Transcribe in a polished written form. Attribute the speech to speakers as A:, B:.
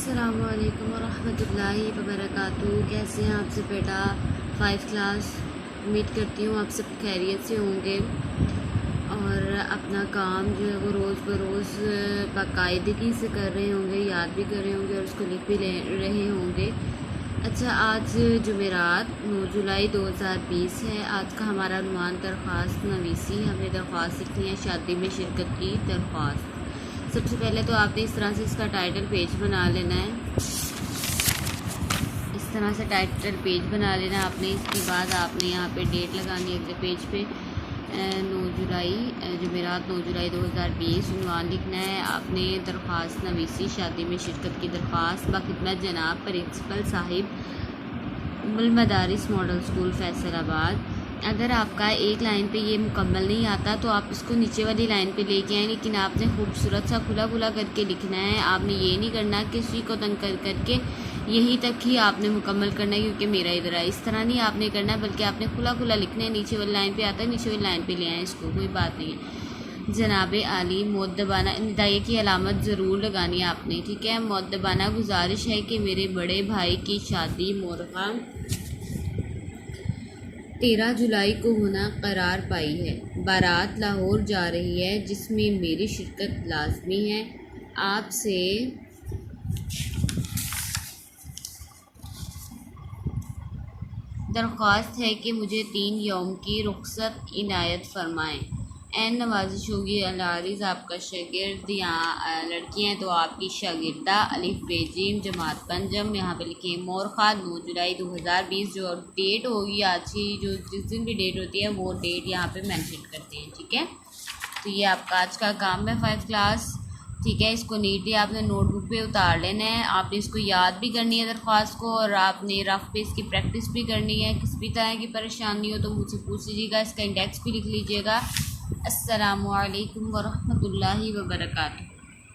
A: अस्सलामुअलैकुम वरहमतुल्लाहि वबरकातुहू। कैसे हैं आप सब बेटा? 5 क्लास। उम्मीद करती हूँ आप सब खैरियत से होंगे और अपना काम जो है वो रोज़ बरोज़ बाकायदगी से कर रहे होंगे, याद भी कर रहे होंगे और उसको लिख भी रहे होंगे। अच्छा, आज जुमेरात 9 जुलाई 2020 है। आज का हमारा अनुमान दरख्वास्त नवीसी। हमने दरख्वास्त लिखनी है शादी में शिरकत की दरख्वास्त। सबसे पहले तो आपने इस तरह से इसका टाइटल पेज बना लेना है। इस तरह से टाइटल पेज बना लेना है आपने। इसके बाद आपने यहाँ पे डेट लगानी है अगले पेज पे 9 जुलाई जुमेरात 9 जुलाई 2020। उन्वान लिखना है आपने दरख्वास्त नवीसी शादी में शिरकत की दरख्वास्त बाखिदमत जनाब प्रिंसिपल साहिब उम्मुल मदारिस मॉडल स्कूल फैसलाबाद। अगर आपका एक लाइन पे ये मुकम्मल नहीं आता तो आप इसको नीचे वाली लाइन पे लेके आएँ, लेकिन आपने खूबसूरत सा खुला खुला करके लिखना है। आपने ये नहीं करना कि किसी को तंग कर करके यहीं तक ही आपने मुकम्मल करना है क्योंकि मेरा इधर है, इस तरह नहीं आपने करना है, बल्कि आपने खुला खुला लिखना है। नीचे वाली लाइन पे आता है, नीचे वाली लाइन पे ले आएँ इसको, कोई बात नहीं है। जनाब आली मुअद्दबाना निदाए की अलामत ज़रूर लगानी है आपने, ठीक है। मुअद्दबाना गुजारिश है कि मेरे बड़े भाई की शादी मोरगा 13 जुलाई को होना करार पाई है। बारात लाहौर जा रही है जिसमें मेरी शिरकत लाजमी है। आपसे दरख्वास्त है कि मुझे 3 यौम की रुख्सत इनायत फरमाएँ। एन नवाजिश होगी अलारिज़ आपका शागिर्द, यहाँ लड़की हैं तो आपकी शागिर्दा अलिफ बेजीम जमात पंजम। यहाँ पे लिखे मोरखा 9 जुलाई 2020। जो डेट होगी आज की, जो जिस दिन भी डेट होती है वो डेट यहाँ पे मेंशन करते हैं, ठीक है। तो ये आपका आज का काम है 5 क्लास, ठीक है। इसको नीटली आपने नोटबुक पे उतार लेना है। आपने इसको याद भी करनी है दरख्वास्त को, और आपने रफ पे इसकी प्रैक्टिस भी करनी है। किसी भी तरह की परेशानी हो तो मुझसे पूछ लीजिएगा, इसका इंडेक्स भी लिख लीजिएगा। अस्सलामु अलैकुम वरहमतुल्लाहि वबरकातुहू।